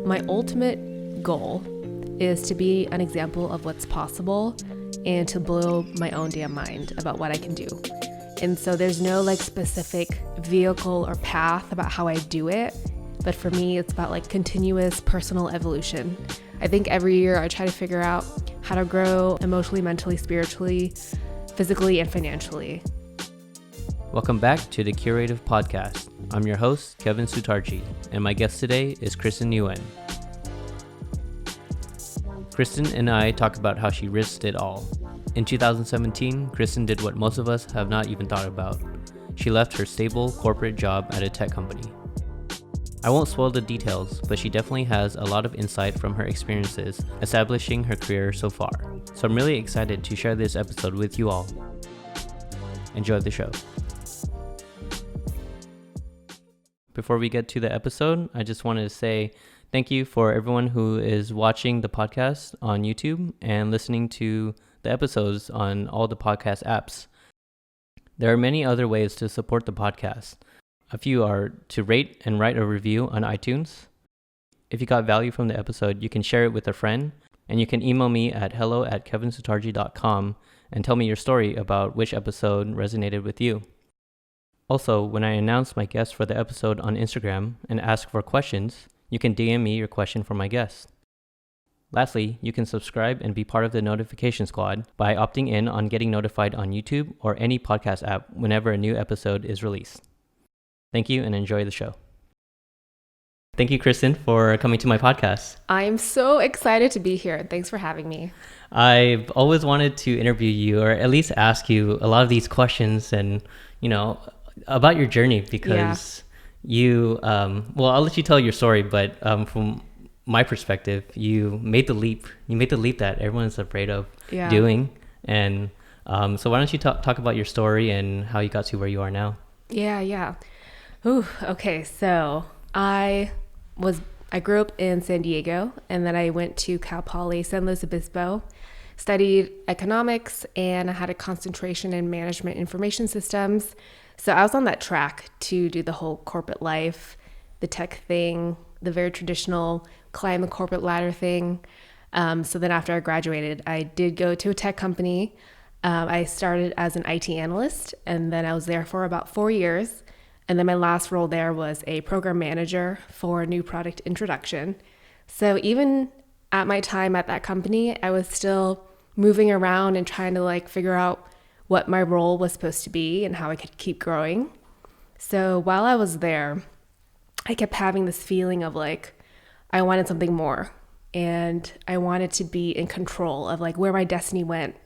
my ultimate goal is to be an example of what's possible and to blow my own damn mind about what I can do. And so there's no like specific vehicle or path about how I do it. But for me, it's about like continuous personal evolution. I think every year I try to figure out how to grow emotionally, mentally, spiritually, physically, and financially. Welcome back to the Kurative Podcast. I'm your host, Sutardji, and my guest today is Kristen Nguyen. Kristen and I talk about how she risked it all. In 2017, Kristen did what most of us have not even thought about. She left her stable corporate job at a tech company. I won't spoil the details, but she definitely has a lot of insight from her experiences establishing her career so far. So I'm really excited to share this episode with you all. Enjoy the show. Before we get to the episode, I just wanted to say thank you for everyone who is watching the podcast on YouTube and listening to the episodes on all the podcast apps. There are many other ways to support the podcast. A few are to rate and write a review on iTunes. If you got value from the episode, you can share it with a friend, and you can email me at hello@kevinsutardji.com and tell me your story about which episode resonated with you. Also, when I announce my guest for the episode on Instagram and ask for questions, you can DM me your question for my guest. Lastly, you can subscribe and be part of the notification squad by opting in on getting notified on YouTube or any podcast app whenever a new episode is released. Thank you and enjoy the show. Thank you, Kristen, for coming to my podcast. I'm so excited to be here. Thanks for having me. I've always wanted to interview you or at least ask you a lot of these questions and, about your journey because you, I'll let you tell your story, but from my perspective, you made the leap that everyone's afraid of doing. And so why don't you talk about your story and how you got to where you are now? Yeah. Ooh, okay. So I grew up in San Diego, and then I went to Cal Poly San Luis Obispo, studied economics, and I had a concentration in management information systems. So I was on that track to do the whole corporate life, the tech thing, the very traditional climb the corporate ladder thing. So then after I graduated, I did go to a tech company. I started as an IT analyst, and then I was there for about 4 years. And then my last role there was a program manager for new product introduction. So even at my time at that company, I was still moving around and trying to figure out what my role was supposed to be and how I could keep growing. So while I was there, I kept having this feeling of I wanted something more, and I wanted to be in control of where my destiny went.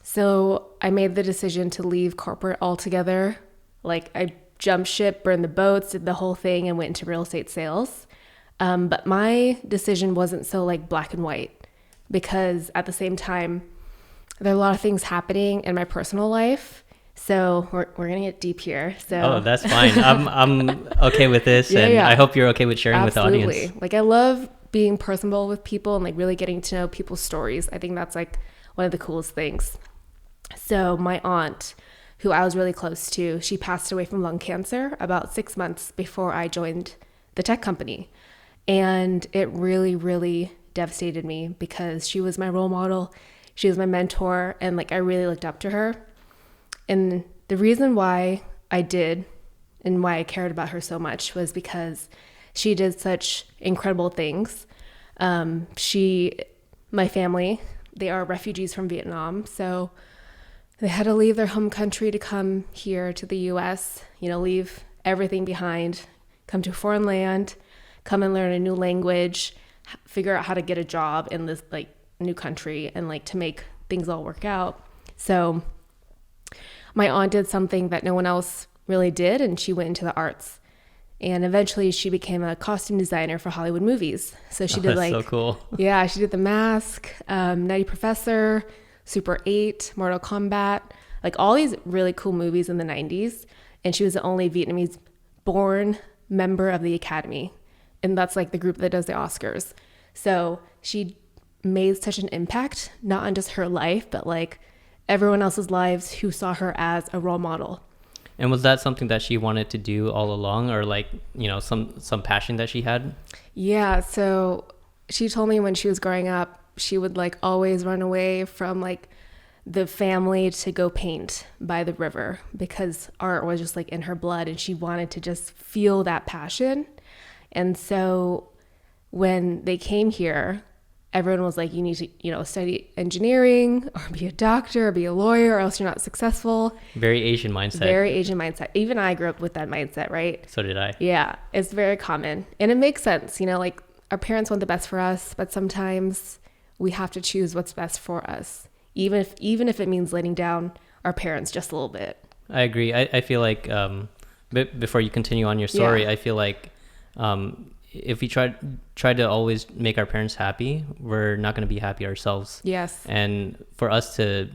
So I made the decision to leave corporate altogether. I jumped ship, burned the boats, did the whole thing, and went into real estate sales. But my decision wasn't so black and white, because at the same time, there are a lot of things happening in my personal life. So we're gonna get deep here. So that's fine. I'm okay with this, I hope you're okay with sharing Absolutely. with the audience. I love being personable with people and really getting to know people's stories. I think that's one of the coolest things. So my aunt, who I was really close to, she passed away from lung cancer about 6 months before I joined the tech company. And it really, really devastated me because she was my role model. She was my mentor, and I really looked up to her. And the reason why I did and why I cared about her so much was because she did such incredible things. My family, they are refugees from Vietnam. So they had to leave their home country to come here to the US, leave everything behind, come to a foreign land, come and learn a new language, figure out how to get a job in this new country and to make things all work out. So my aunt did something that no one else really did, and she went into the arts. And eventually she became a costume designer for Hollywood movies. So she did that's so cool. Yeah, she did The Mask, Nutty Professor, Super 8, Mortal Kombat, all these really cool movies in the 90s. And she was the only Vietnamese born member of the Academy. And that's the group that does the Oscars. So she made such an impact, not on just her life, but everyone else's lives who saw her as a role model. And was that something that she wanted to do all along, or like, some passion that she had? Yeah, so she told me when she was growing up, she would like always run away from like the family to go paint by the river because art was just like in her blood and she wanted to just feel that passion. And so when they came here, everyone was like, you need to, study engineering or be a doctor or be a lawyer or else you're not successful. Very Asian mindset. Very Asian mindset. Even I grew up with that mindset, right? So did I. Yeah, it's very common. And it makes sense, like our parents want the best for us, but sometimes we have to choose what's best for us, even if it means letting down our parents just a little bit. I agree. I feel like before you continue on your story, I feel like if we try to always make our parents happy, we're not going to be happy ourselves. Yes. And for us to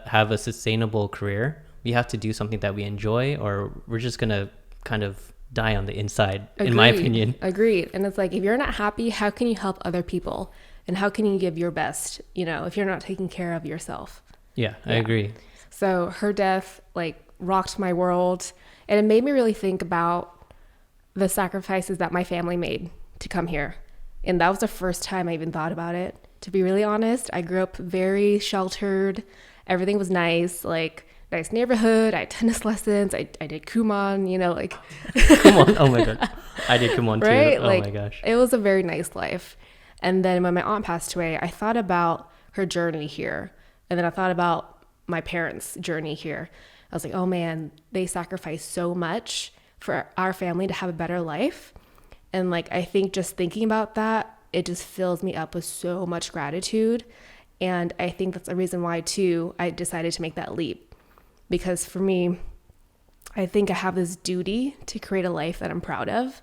have a sustainable career, we have to do something that we enjoy, or we're just going to kind of die on the inside. Agreed. In my opinion. Agreed. And it's like, if you're not happy, how can you help other people? And how can you give your best, if you're not taking care of yourself? Yeah, I agree. So her death like rocked my world, and it made me really think about the sacrifices that my family made to come here. And that was the first time I even thought about it. To be really honest, I grew up very sheltered. Everything was nice, like nice neighborhood. I had tennis lessons. I did Kumon, like. Kumon, oh my God. I did Kumon right? too. Oh my gosh. It was a very nice life. And then when my aunt passed away, I thought about her journey here. And then I thought about my parents' journey here. I was like, oh man, they sacrificed so much for our family to have a better life. And like, I think just thinking about that, it just fills me up with so much gratitude. And I think that's a reason why too, I decided to make that leap. Because for me, I think I have this duty to create a life that I'm proud of,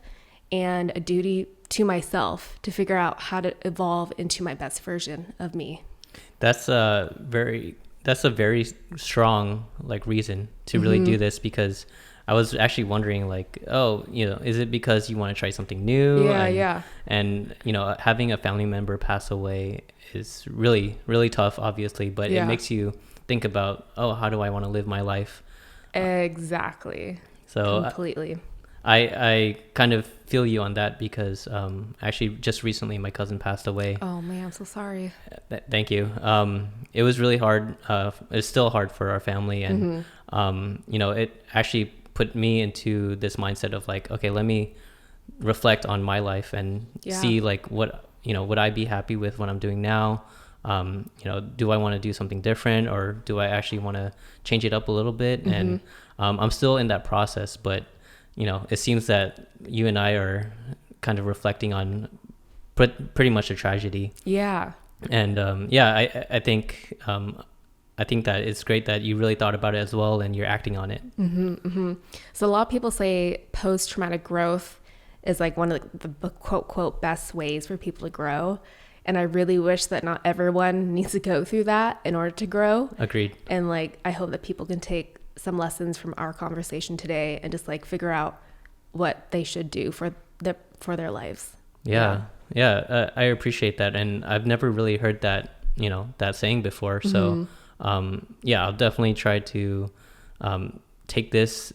and a duty to myself to figure out how to evolve into my best version of me. That's a very strong like reason to really do this, because I was actually wondering like, is it because you want to try something new? And having a family member pass away is really, really tough, obviously, but it makes you think about, how do I want to live my life? Exactly. So completely. I kind of feel you on that, because actually just recently my cousin passed away. Oh man, I'm so sorry. Thank you. It was really hard. It's still hard for our family, and it actually put me into this mindset of like, okay, let me reflect on my life and see like what would I be happy with what I'm doing now. Do I want to do something different, or do I actually want to change it up a little bit? And I'm still in that process, but it seems that you and I are kind of reflecting on pretty much a tragedy. Yeah. And I think that it's great that you really thought about it as well, and you're acting on it. So a lot of people say post-traumatic growth is like one of the quote best ways for people to grow. And I really wish that not everyone needs to go through that in order to grow. Agreed. And like, I hope that people can take some lessons from our conversation today and just like figure out what they should do for their lives. Yeah. I appreciate that. And I've never really heard that, that saying before. So, I'll definitely try to take this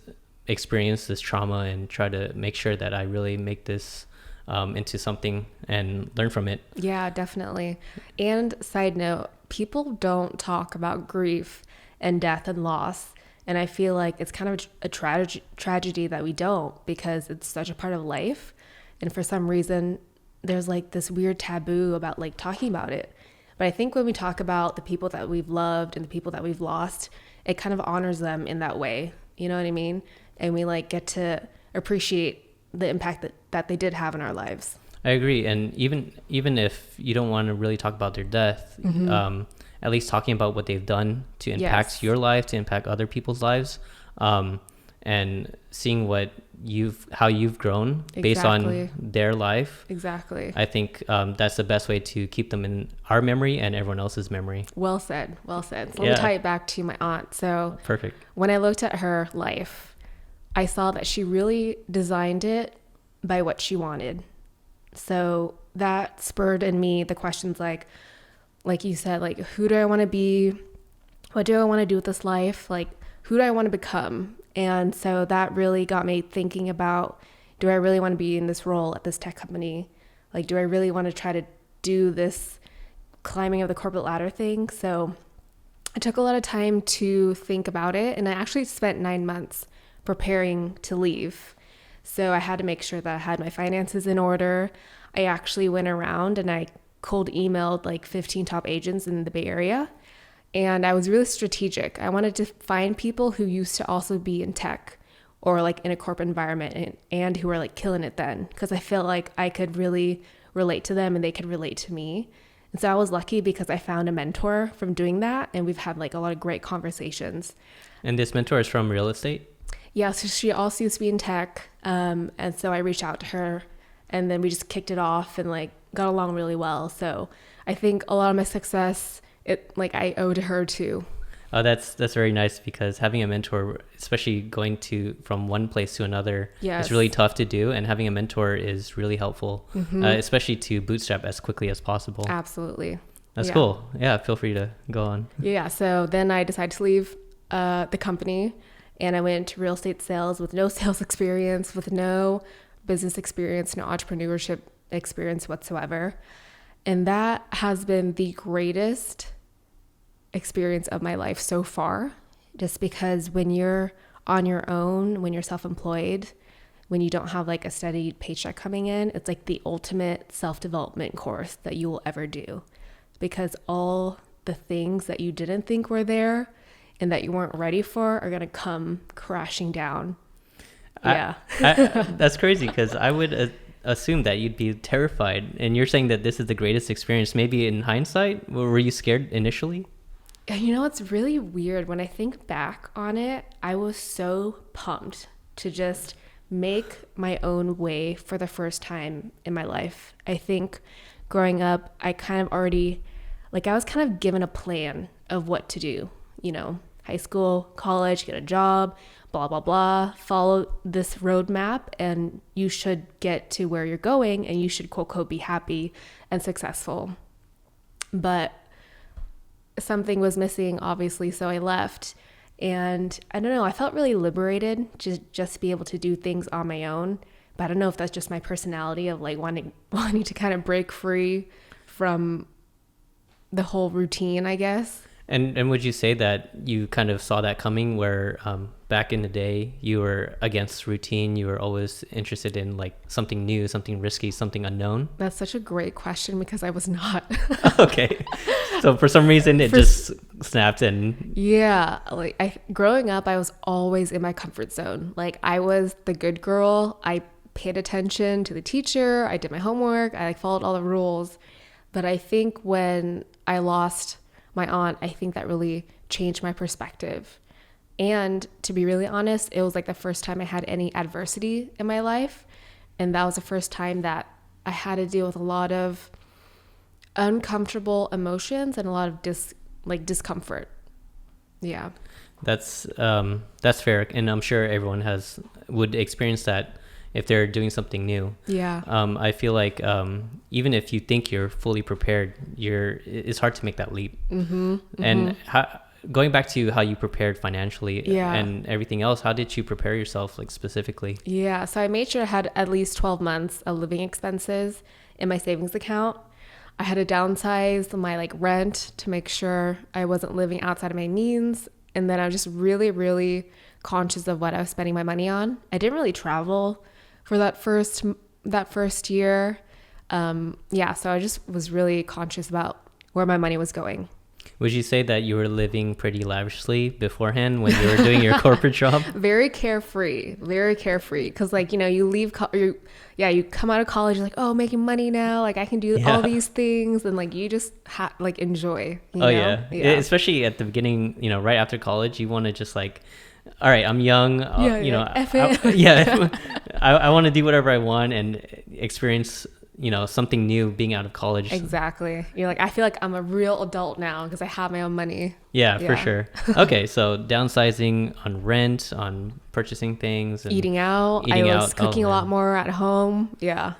experience, this trauma, and try to make sure that I really make this into something and learn from it. Yeah, definitely. And side note, people don't talk about grief and death and loss. And I feel like it's kind of a tragedy that we don't, because it's such a part of life. And for some reason, there's like this weird taboo about like talking about it. But I think when we talk about the people that we've loved and the people that we've lost, it kind of honors them in that way. You know what I mean? And we like get to appreciate the impact that they did have in our lives. I agree. And even if you don't want to really talk about their death, at least talking about what they've done to impact your life, to impact other people's lives, and seeing how you've grown based on their life. Exactly. I think that's the best way to keep them in our memory and everyone else's memory. Well said. So let me tie it back to my aunt. So perfect. When I looked at her life, I saw that she really designed it by what she wanted. So that spurred in me the questions like you said, like, who do I want to be? What do I want to do with this life? Like, who do I want to become? And so that really got me thinking about, do I really want to be in this role at this tech company? Like, do I really want to try to do this climbing of the corporate ladder thing? So I took a lot of time to think about it, and I actually spent 9 months preparing to leave. So I had to make sure that I had my finances in order. I actually went around and I cold emailed like 15 top agents in the Bay Area. And I was really strategic. I wanted to find people who used to also be in tech or like in a corporate environment and who were like killing it then, because I felt like I could really relate to them and they could relate to me. And so I was lucky because I found a mentor from doing that, and we've had like a lot of great conversations. And this mentor is from real estate? Yeah, so she also used to be in tech. And so I reached out to her, and then we just kicked it off and like got along really well. So I think a lot of my success, I owe to her too. Oh, that's very nice, because having a mentor, especially going from one place to another, yes, is really tough to do. And having a mentor is really helpful, especially to bootstrap as quickly as possible. Absolutely. That's cool. Yeah, feel free to go on. Yeah, so then I decided to leave the company, and I went into real estate sales with no sales experience, with no business experience, no entrepreneurship experience whatsoever. And that has been the greatest experience of my life so far, just because when you're on your own, when you're self-employed, when you don't have like a steady paycheck coming in, it's like the ultimate self-development course that you will ever do, because all the things that you didn't think were there and that you weren't ready for are going to come crashing down. Yeah. That's crazy, because I would assume that you'd be terrified, and you're saying that this is the greatest experience. Maybe in hindsight, were you scared initially? You know, it's really weird. When I think back on it, I was so pumped to just make my own way for the first time in my life. I think growing up, I kind of already, I was kind of given a plan of what to do, high school, college, get a job, blah, blah, blah, follow this roadmap, and you should get to where you're going, and you should, quote, quote, be happy and successful. But something was missing, obviously, so I left. And I don't know, I felt really liberated to just be able to do things on my own. But I don't know if that's just my personality of wanting to kind of break free from the whole routine, I guess. And would you say that you kind of saw that coming, where back in the day you were against routine, you were always interested in something new, something risky, something unknown? That's such a great question, because I was not. Okay. So for some reason it just snapped. And yeah, growing up, I was always in my comfort zone. I was the good girl. I paid attention to the teacher. I did my homework. I followed all the rules. But I think when I lost my aunt, I think that really changed my perspective. And to be really honest, it was the first time I had any adversity in my life. And that was the first time that I had to deal with a lot of uncomfortable emotions and a lot of discomfort. Yeah. That's fair. And I'm sure everyone would experience that if they're doing something new. Yeah. I feel like even if you think you're fully prepared, it's hard to make that leap. Mm-hmm, mm-hmm. And going back to how you prepared financially, and everything else, how did you prepare yourself specifically? Yeah. So I made sure I had at least 12 months of living expenses in my savings account. I had to downsize my rent to make sure I wasn't living outside of my means. And then I was just really, really conscious of what I was spending my money on. I didn't really travel for that first year. So I just was really conscious about where my money was going. Would you say that you were living pretty lavishly beforehand when you were doing your corporate job? Very carefree. Because you leave, you come out of college, you're oh, making money now. I can do all these things. And you just enjoy. Yeah. Especially at the beginning, right after college, you want to just all right, I'm young. I want to do whatever I want and experience something new being out of college. Exactly. You're I feel I'm a real adult now because I have my own money. Yeah, for sure. Okay, so downsizing on rent, on purchasing things, and eating out. I was cooking a lot more at home. Yeah.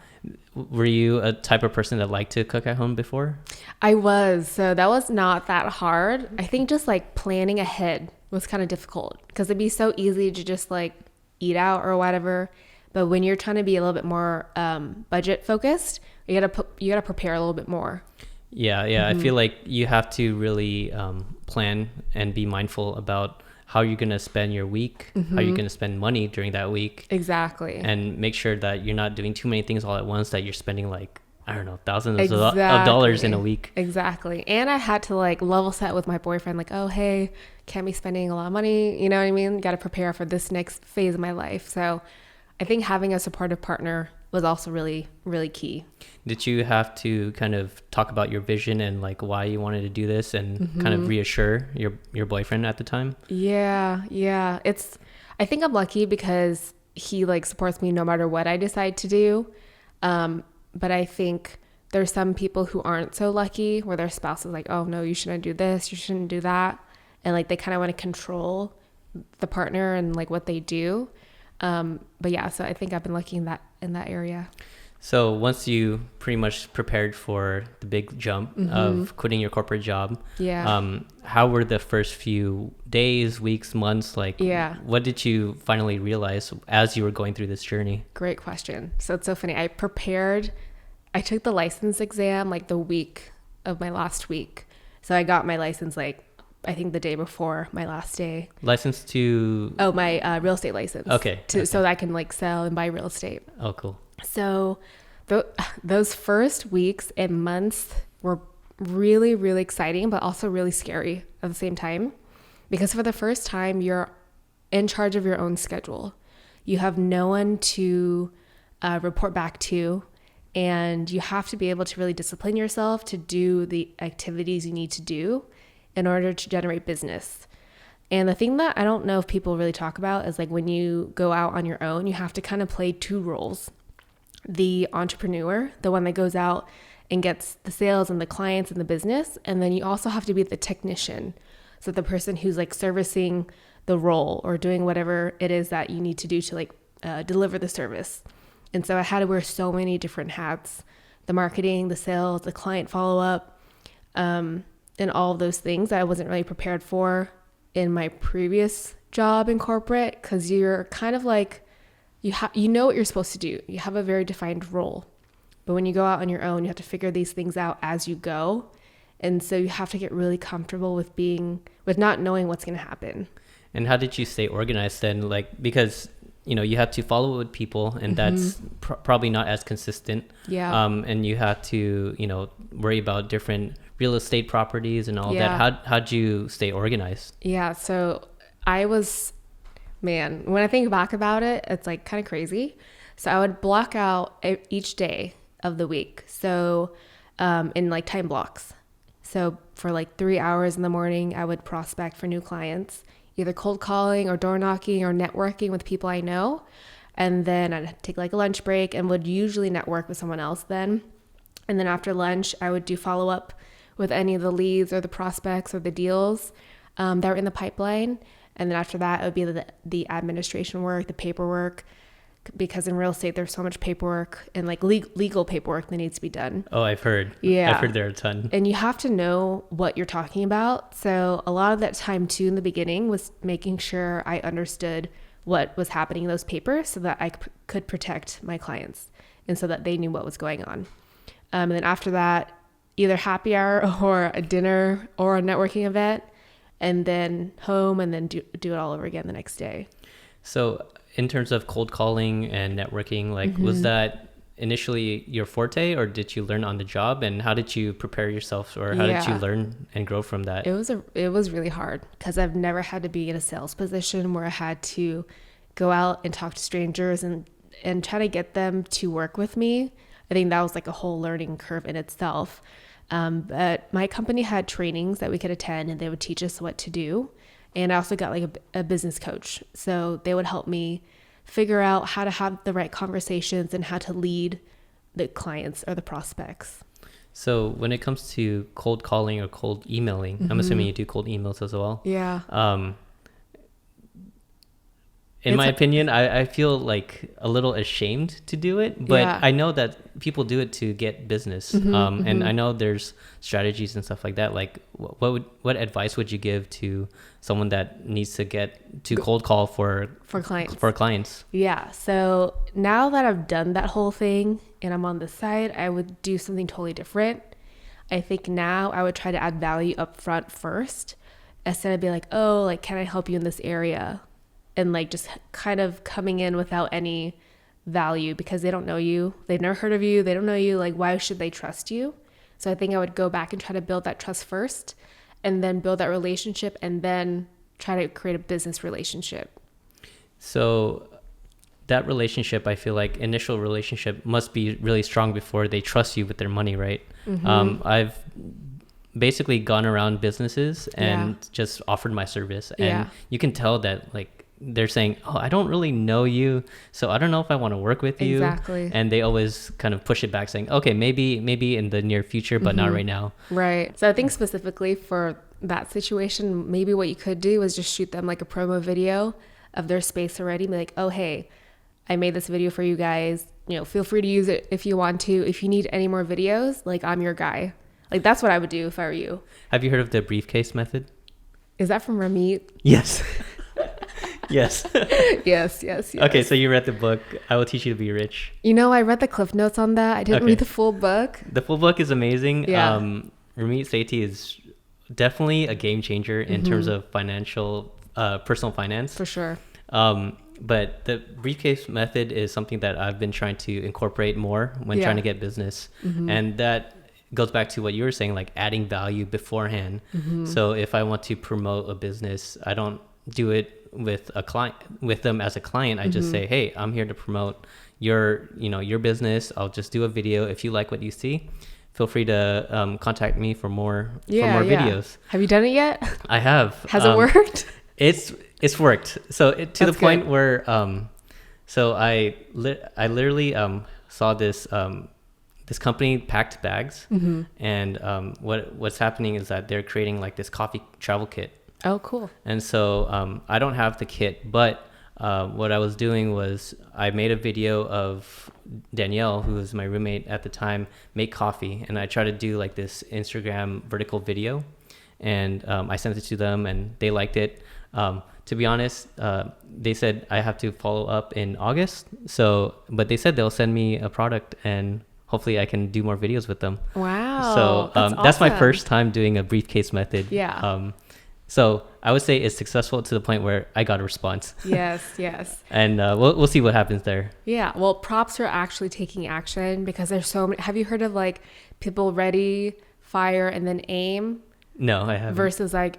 Were you a type of person that liked to cook at home before? I was. So that was not that hard. I think just planning ahead was kind of difficult because it'd be so easy to just like eat out or whatever. But when you're trying to be a little bit more budget focused, you gotta prepare a little bit more. Yeah. I feel like you have to really plan and be mindful about how you're going to spend your week, how you're going to spend money during that week. Exactly. And make sure that you're not doing too many things all at once, that you're spending like, I don't know, thousands of dollars in a week. Exactly. And I had to like level set with my boyfriend, like, oh, hey, can't be spending a lot of money. You know what I mean? Got to prepare for this next phase of my life. So I think having a supportive partner was also really, really key. Did you have to kind of talk about your vision and like why you wanted to do this and kind of reassure your boyfriend at the time? Yeah. I think I'm lucky because he like supports me no matter what I decide to do. But I think there's some people who aren't so lucky where their spouse is like, oh no, you shouldn't do this, you shouldn't do that. And like they kind of want to control the partner and like what they do. But yeah, so I think I've been lucky in that area. So once you pretty much prepared for the big jump of quitting your corporate job, how were the first few days, weeks, months? Like, what did you finally realize as you were going through this journey? Great question. So it's so funny. I took the license exam like the week of my last week. So I got my license like, I think the day before my last day. License to? Oh, my real estate license. Okay. So that I can like sell and buy real estate. Oh, cool. So those first weeks and months were really, really exciting, but also really scary at the same time. Because for the first time, you're in charge of your own schedule. You have no one to report back to. And you have to be able to really discipline yourself to do the activities you need to do in order to generate business. And the thing that I don't know if people really talk about is like when you go out on your own, you have to kind of play two roles. The entrepreneur, the one that goes out and gets the sales and the clients and the business. And then you also have to be the technician. So the person who's like servicing the role or doing whatever it is that you need to do to like deliver the service. And so I had to wear so many different hats, the marketing, the sales, the client follow-up, and all of those things that I wasn't really prepared for in my previous job in corporate, because you're kind of like, you know what you're supposed to do. You have a very defined role. But when you go out on your own, you have to figure these things out as you go. And so you have to get really comfortable with not knowing what's going to happen. And how did you stay organized then? Like, because you have to follow with people, and that's probably not as consistent. Yeah. And you have to, worry about different real estate properties and all that. How'd you stay organized? Yeah. So when I think back about it, it's like kind of crazy. So I would block out each day of the week. So, in like time blocks. So for like 3 hours in the morning, I would prospect for new clients, either cold calling or door knocking or networking with people I know. And then I'd take like a lunch break and would usually network with someone else then. And then after lunch, I would do follow up with any of the leads or the prospects or the deals that were in the pipeline. And then after that, it would be the administration work, the paperwork, because in real estate, there's so much paperwork and like legal paperwork that needs to be done. Oh, I've heard. Yeah. I've heard there are a ton. And you have to know what you're talking about. So a lot of that time too in the beginning was making sure I understood what was happening in those papers so that I could protect my clients and so that they knew what was going on. And then after that, either happy hour or a dinner or a networking event, and then home, and then do it all over again the next day. So in terms of cold calling and networking, like was that initially your forte, or did you learn on the job? And how did you prepare yourself, or how did you learn and grow from that? It was really hard because I've never had to be in a sales position where I had to go out and talk to strangers and try to get them to work with me. I think that was like a whole learning curve in itself. But my company had trainings that we could attend, and they would teach us what to do. And I also got like a business coach. So they would help me figure out how to have the right conversations and how to lead the clients or the prospects. So when it comes to cold calling or cold emailing, I'm assuming you do cold emails as well. Yeah. in my opinion, I feel like a little ashamed to do it, but Yeah. I know that people do it to get business. And I know there's strategies and stuff like that. Like what advice would you give to someone that needs to get to cold call for clients? Yeah. So now that I've done that whole thing and I'm on the side, I would do something totally different. I think now I would try to add value up front first, instead of being like, oh, like, can I help you in this area? And like just kind of coming in without any value, because they don't know you. They've never heard of you. They don't know you. Like, why should they trust you? So I think I would go back and try to build that trust first, and then build that relationship, and then try to create a business relationship. So that relationship, I feel like initial relationship must be really strong before they trust you with their money, right? I've basically gone around businesses and just offered my service, and you can tell that like they're saying, oh, I don't really know you, so I don't know if I want to work with you. Exactly. And they always kind of push it back, saying, okay, maybe in the near future, but not right now. Right. So I think specifically for that situation, maybe what you could do is just shoot them like a promo video of their space already. Be like, oh, hey, I made this video for you guys. You know, feel free to use it if you want to. If you need any more videos, like, I'm your guy. Like, that's what I would do if I were you. Have you heard of the Briefcase method? Is that from Ramit? Yes. Yes. Yes. Okay, so you read the book, I Will Teach You to Be Rich. You know, I read the cliff notes on that. I didn't read the full book. The full book is amazing. Yeah. Ramit Sethi is definitely a game changer in terms of personal finance. For sure. But the Briefcase method is something that I've been trying to incorporate more when trying to get business. And that goes back to what you were saying, like adding value beforehand. So if I want to promote a business, I don't do it with them as a client. I just say, hey, I'm here to promote your business. I'll just do a video. If you like what you see, feel free to contact me for more videos. Have you done it yet? I have. Has it worked? It's worked. So to the point where so I literally saw this company packed bags, and what's happening is that they're creating like this coffee travel kit. Oh, cool. And so I don't have the kit, but what I was doing was I made a video of Danielle, who was my roommate at the time, make coffee. And I tried to do like this Instagram vertical video, and I sent it to them and they liked it. To be honest, they said I have to follow up in August. But they said they'll send me a product and hopefully I can do more videos with them. Wow. So that's my first time doing a Briefcase method. Yeah. So I would say it's successful to the point where I got a response. Yes. And we'll see what happens there. Yeah. Well, props are actually taking action, because there's so many. Have you heard of like people ready, fire, and then aim? No, I haven't. Versus like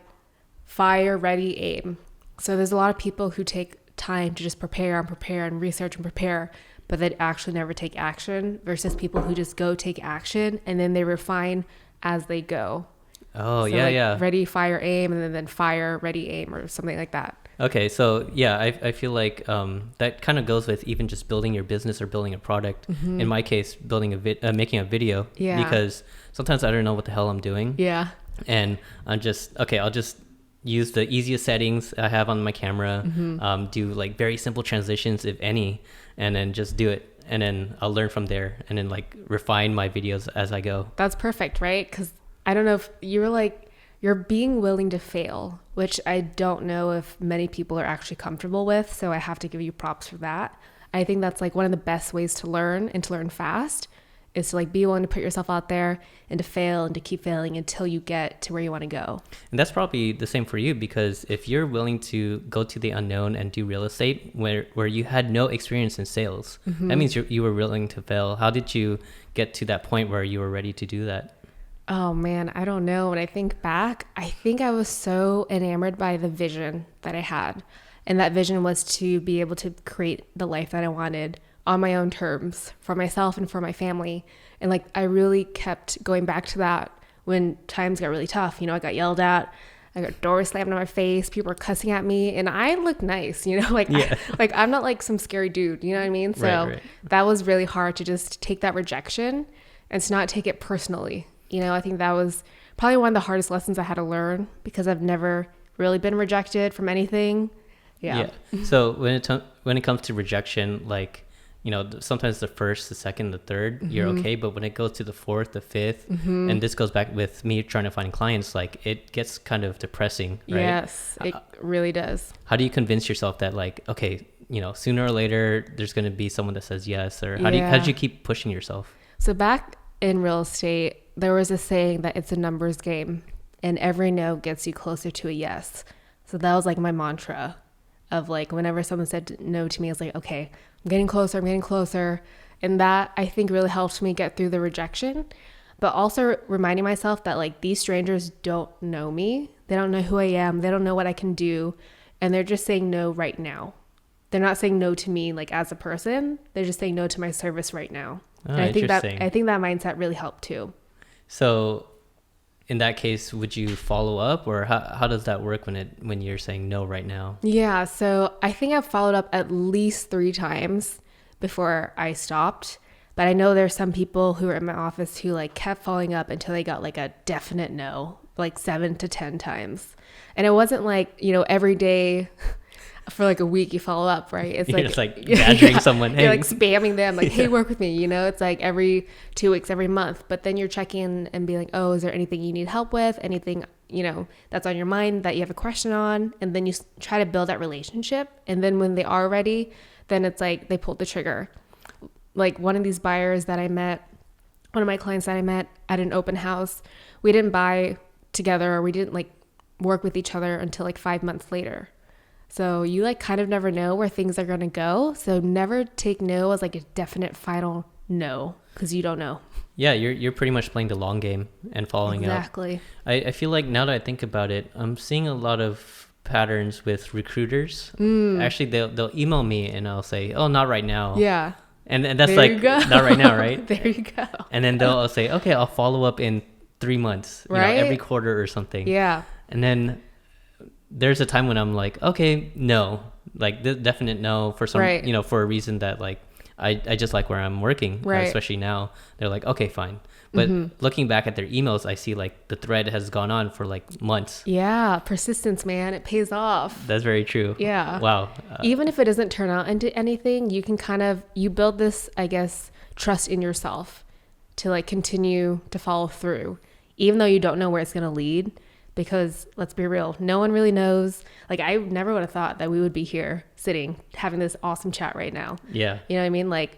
fire, ready, aim. So there's a lot of people who take time to just prepare and research and prepare, but they actually never take action, versus people who just go take action and then they refine as they go. Oh, so yeah. Ready, fire, aim, and then fire, ready, aim, or something like that. Okay, so yeah, I feel like that kind of goes with even just building your business or building a product. In my case, making a video. Yeah. Because sometimes I don't know what the hell I'm doing. Yeah. And I'll just use the easiest settings I have on my camera, do like very simple transitions, if any, and then just do it. And then I'll learn from there and then like refine my videos as I go. That's perfect, right? Because I don't know if you're being willing to fail, which I don't know if many people are actually comfortable with. So I have to give you props for that. I think that's like one of the best ways to learn, and to learn fast, is to like be willing to put yourself out there and to fail and to keep failing until you get to where you want to go. And that's probably the same for you, because if you're willing to go to the unknown and do real estate where you had no experience in sales, that means you were willing to fail. How did you get to that point where you were ready to do that? Oh man, I don't know. When I think back, I think I was so enamored by the vision that I had. And that vision was to be able to create the life that I wanted on my own terms, for myself and for my family. And like, I really kept going back to that when times got really tough. You know, I got yelled at, I got doors slammed in my face, people were cussing at me, and I looked nice, you know, like, I'm not like some scary dude, you know what I mean? So right. That was really hard to just take that rejection and to not take it personally. You know, I think that was probably one of the hardest lessons I had to learn, because I've never really been rejected from anything. Yeah. So when it comes to rejection, like, you know, sometimes the first, the second, the third, you're okay. But when it goes to the fourth, the fifth, and this goes back with me trying to find clients, like it gets kind of depressing, right? Yes, it really does. How do you convince yourself that, like, okay, you know, sooner or later there's going to be someone that says yes? Or how do you keep pushing yourself? So back in real estate, there was a saying that it's a numbers game and every no gets you closer to a yes. So that was like my mantra of like, whenever someone said no to me, I was like, okay, I'm getting closer. And that, I think, really helped me get through the rejection, but also reminding myself that like these strangers don't know me. They don't know who I am. They don't know what I can do. And they're just saying no right now. They're not saying no to me like as a person. They're just saying no to my service right now. Oh, and I think that mindset really helped too. So in that case, would you follow up, or how does that work when you're saying no right now? Yeah, so I think I've followed up at least 3 times before I stopped. But I know there's some people who are in my office who like kept following up until they got like a definite no, like 7 to 10 times. And it wasn't like, you know, every day for like a week you follow up, right? It's You're just like badgering someone. Hey. You're like spamming them, like, hey, work with me, you know? It's like every 2 weeks, every month. But then you're checking and be like, oh, is there anything you need help with? Anything, you know, that's on your mind that you have a question on? And then you try to build that relationship. And then when they are ready, then it's like they pulled the trigger. Like one of these buyers that I met, one of my clients that I met at an open house, we didn't buy together, or we didn't like work with each other until like 5 months later. So you like kind of never know where things are going to go. So never take no as like a definite final no, because you don't know. Yeah, you're pretty much playing the long game and following up. Exactly. I feel like now that I think about it, I'm seeing a lot of patterns with recruiters. Actually, they'll email me and I'll say, oh, not right now. Yeah. And that's there like not right now, right? There you go. And then they'll say, okay, I'll follow up in 3 months, right? You know, every quarter or something. Yeah. And then there's a time when I'm like, okay, no, like the definite no for some, right. you know, for a reason that like I just like where I'm working, right. Especially now. They're like, okay, fine. But looking back at their emails, I see like the thread has gone on for like months. Yeah, persistence, man, it pays off. That's very true. Yeah. Wow. Even if it doesn't turn out into anything, you can you build this, I guess, trust in yourself to like continue to follow through, even though you don't know where it's going to lead. Because let's be real, no one really knows. Like I never would have thought that we would be here sitting having this awesome chat right now. Yeah. You know what I mean? Like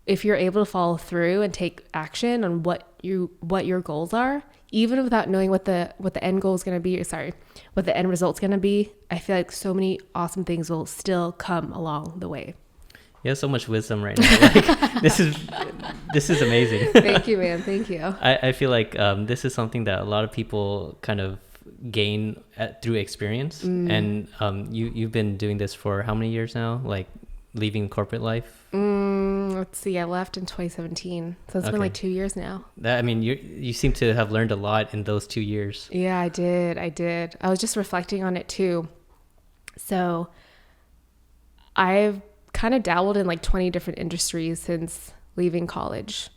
if you're able to follow through and take action on what your goals are, even without knowing what the end goal is going to be, what the end result's going to be, I feel like so many awesome things will still come along the way. You have so much wisdom right now. Like, this is amazing. Thank you, man. Thank you. I feel like this is something that a lot of people kind of gain through experience. And you've been doing this for how many years now? Like leaving corporate life? Let's see. I left in 2017. So it's been like 2 years now. I mean, you seem to have learned a lot in those 2 years. Yeah, I did. I was just reflecting on it too. So I've kind of dabbled in like 20 different industries since leaving college.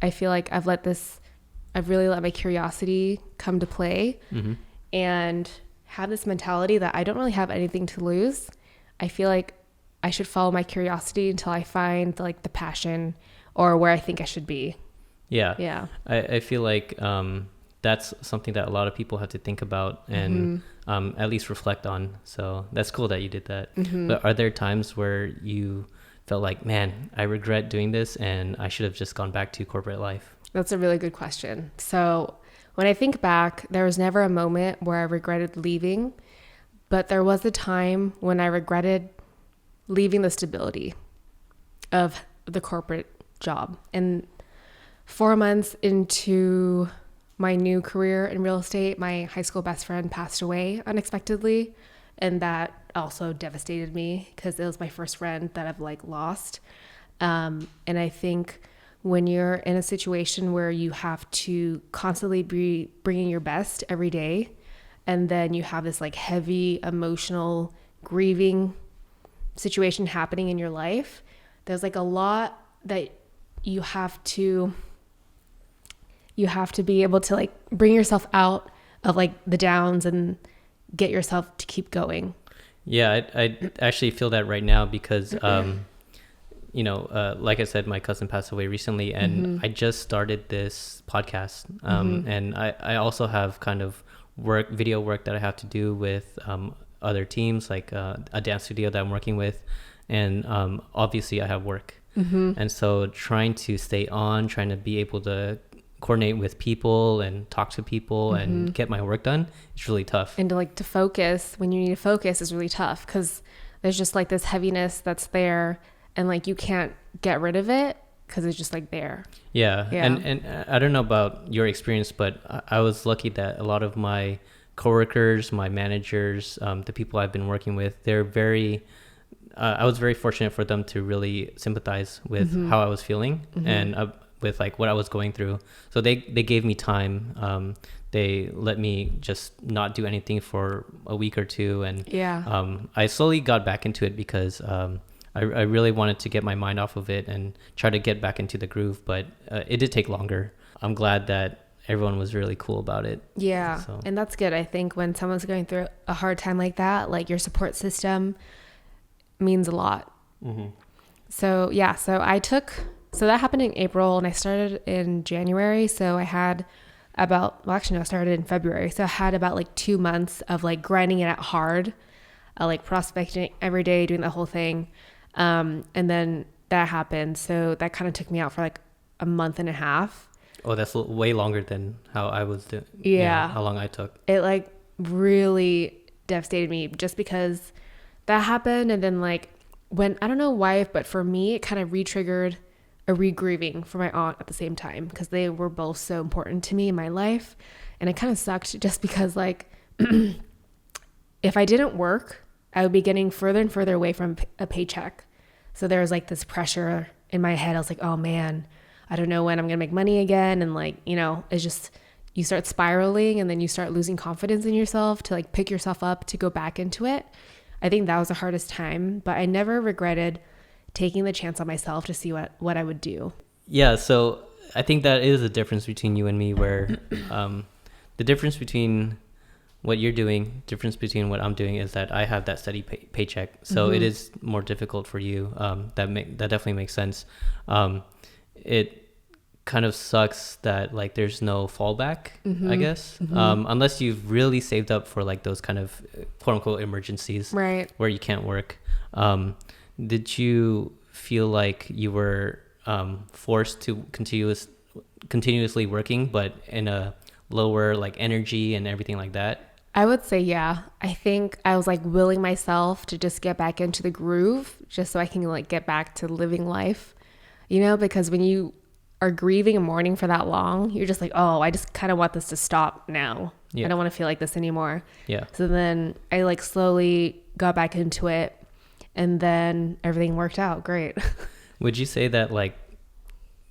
I feel like I've really let my curiosity come to play and have this mentality that I don't really have anything to lose. I feel like I should follow my curiosity until I find like the passion or where I think I should be. Yeah. I feel like that's something that a lot of people have to think about and at least reflect on. So that's cool that you did that. But are there times where you felt like, man, I regret doing this and I should have just gone back to corporate life? That's a really good question. So when I think back, there was never a moment where I regretted leaving, but there was a time when I regretted leaving the stability of the corporate job. And 4 months into my new career in real estate, my high school best friend passed away unexpectedly. And that also devastated me because it was my first friend that I've like lost. And I think when you're in a situation where you have to constantly be bringing your best every day, and then you have this like heavy emotional grieving situation happening in your life, there's like a lot that you have to be able to like bring yourself out of like the downs and get yourself to keep going. Yeah, I actually feel that right now because, like I said, my cousin passed away recently, and I just started this podcast. And I also have kind of video work that I have to do with other teams, like a dance studio that I'm working with. And obviously I have work. And so trying to stay on, trying to be able to coordinate with people and talk to people and get my work done, it's really tough. And to focus when you need to focus is really tough because there's just like this heaviness that's there, and like you can't get rid of it because it's just like there. Yeah. And I don't know about your experience, but I was lucky that a lot of my coworkers, my managers, the people I've been working with, they're very I was very fortunate for them to really sympathize with how I was feeling and with like what I was going through. So they gave me time. They let me just not do anything for a week or two. And I slowly got back into it because I really wanted to get my mind off of it and try to get back into the groove. But it did take longer. I'm glad that everyone was really cool about it. Yeah. So. And that's good. I think when someone's going through a hard time like that, like your support system means a lot. So that happened in April and I started in January. So I had I started in February. So I had about like 2 months of like grinding it out hard, like prospecting every day, doing the whole thing. And then that happened. So that kind of took me out for like a month and a half. Oh, that's way longer than how I was doing. Yeah. How long I took. It like really devastated me just because that happened. And then like when, I don't know why, but for me, it kind of re-triggered a re-grieving for my aunt at the same time because they were both so important to me in my life. And it kind of sucked just because like if I didn't work, I would be getting further and further away from a paycheck. So there was like this pressure in my head. I was like, oh man, I don't know when I'm going to make money again. And like, it's just, you start spiraling and then you start losing confidence in yourself to like pick yourself up to go back into it. I think that was the hardest time, but I never regretted taking the chance on myself to see what I would do. Yeah. So I think that is the difference between you and me where the difference between what you're doing, difference between what I'm doing is that I have that steady paycheck. So it is more difficult for you. That definitely makes sense. It kind of sucks that like there's no fallback, I guess, unless you've really saved up for like those kind of quote unquote emergencies, right, where you can't work. Did you feel like you were forced to continuously working, but in a lower like energy and everything like that? I would say, yeah. I think I was like willing myself to just get back into the groove just so I can like get back to living life, because when you are grieving and mourning for that long, you're just like, oh, I just kind of want this to stop now. Yeah. I don't want to feel like this anymore. Yeah. So then I like slowly got back into it and then everything worked out great. Would you say that like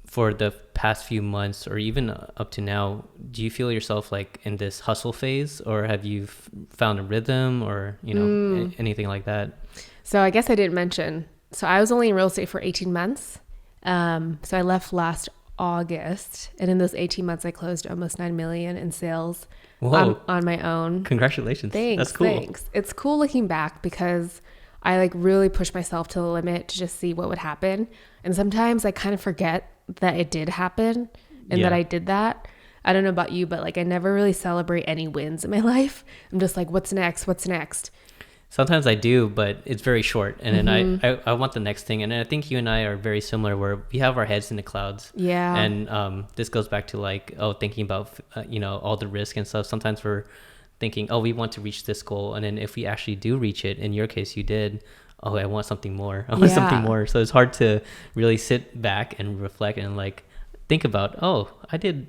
for the past few months or even up to now, do you feel yourself like in this hustle phase, or have you found a rhythm or, anything like that? So I guess I didn't mention, so I was only in real estate for 18 months. So I left last August, and in those 18 months I closed almost 9 million in sales on my own. Congratulations. Thanks. That's cool. Thanks. It's cool looking back because I like really pushed myself to the limit to just see what would happen. And sometimes I kind of forget that it did happen and that I did that. I don't know about you, but like I never really celebrate any wins in my life. I'm just like, what's next? What's next? Sometimes I do, but it's very short. And then I want the next thing. And I think you and I are very similar where we have our heads in the clouds. Yeah. And this goes back to like, thinking about, all the risk and stuff. Sometimes we're thinking, we want to reach this goal. And then if we actually do reach it, in your case, you did, I want something more. I want something more. So it's hard to really sit back and reflect and like think about, I did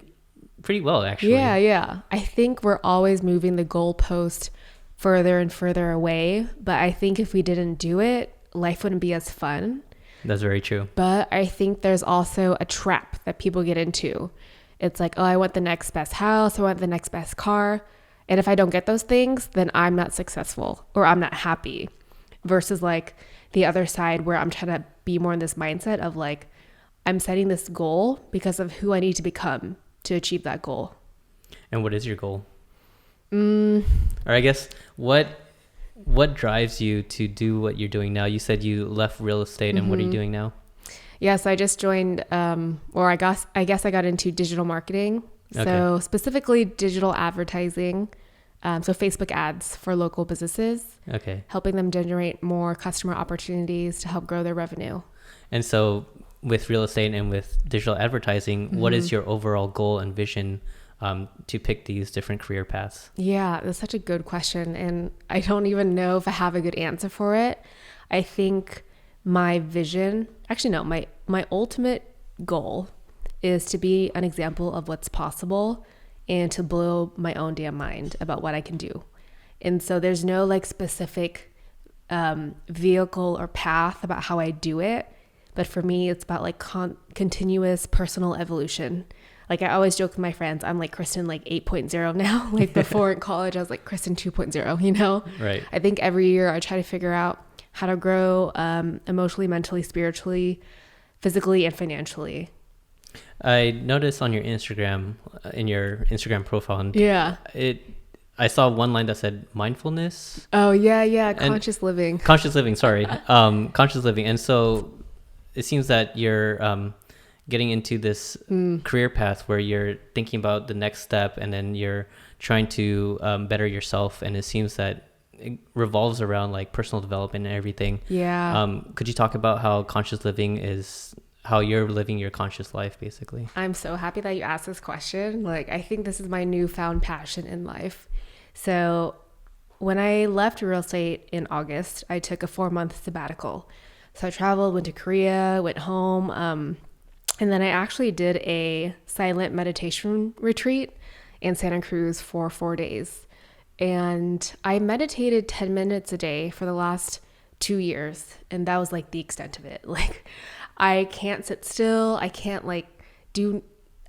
pretty well, actually. Yeah. I think we're always moving the goalpost further and further away. But I think if we didn't do it, life wouldn't be as fun. That's very true. But I think there's also a trap that people get into. It's like, I want the next best house. I want the next best car. And if I don't get those things, then I'm not successful or I'm not happy. Versus like the other side where I'm trying to be more in this mindset of like, I'm setting this goal because of who I need to become to achieve that goal. And what is your goal? Or I guess what what drives you to do what you're doing now? You said you left real estate, and what are you doing now? Yes, I just joined, or I guess I got into digital marketing. Okay. So specifically digital advertising. So Facebook ads for local businesses. Okay. Helping them generate more customer opportunities to help grow their revenue. And so with real estate and with digital advertising, what is your overall goal and vision to pick these different career paths? Yeah, that's such a good question. And I don't even know if I have a good answer for it. I think my vision, actually, no, my ultimate goal is to be an example of what's possible and to blow my own damn mind about what I can do. And so there's no like specific vehicle or path about how I do it. But for me, it's about like continuous personal evolution. Like I always joke with my friends, I'm like Kristen like 8.0 now. Like before in college, I was like Kristen 2.0, you know? Right. I think every year I try to figure out how to grow emotionally, mentally, spiritually, physically, and financially. I noticed on your Instagram, in your Instagram profile, and Yeah. I saw one line that said mindfulness. Oh, yeah. Conscious living. Conscious living, sorry. Conscious living. And so it seems that you're getting into this career path where you're thinking about the next step, and then you're trying to better yourself. And it seems that it revolves around like personal development and everything. Yeah. Could you talk about how conscious living is, how you're living your conscious life, basically? I'm so happy that you asked this question. Like, I think this is my newfound passion in life. So when I left real estate in August, I took a 4-month sabbatical. So I traveled, went to Korea, went home, and then I actually did a silent meditation retreat in Santa Cruz for 4 days. And I meditated 10 minutes a day for the last 2 years. And that was like the extent of it. Like, I can't sit still. I can't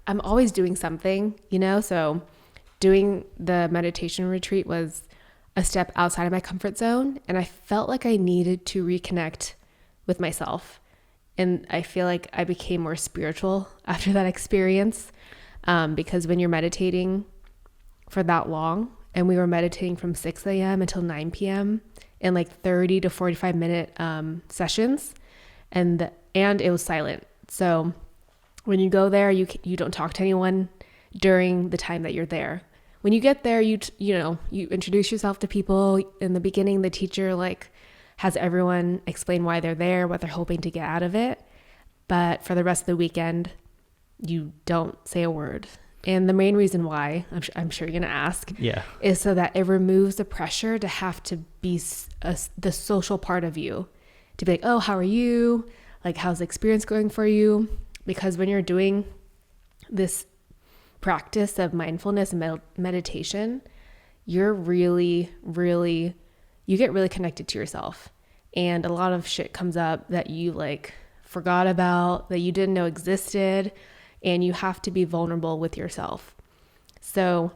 I'm always doing something, you know? So doing the meditation retreat was a step outside of my comfort zone. And I felt like I needed to reconnect with myself. And I feel like I became more spiritual after that experience, because when you're meditating for that long, and we were meditating from 6 a.m. until 9 p.m. in like 30 to 45 minute sessions, and it was silent. So when you go there, you don't talk to anyone during the time that you're there. When you get there, you introduce yourself to people. In the beginning, the teacher like has everyone explain why they're there, what they're hoping to get out of it. But for the rest of the weekend, you don't say a word. And the main reason why, I'm sure you're going to ask, is so that it removes the pressure to have to be the social part of you. To be like, oh, how are you? Like, how's the experience going for you? Because when you're doing this practice of mindfulness and meditation, you're you get really connected to yourself. And a lot of shit comes up that you like forgot about, that you didn't know existed. And you have to be vulnerable with yourself. So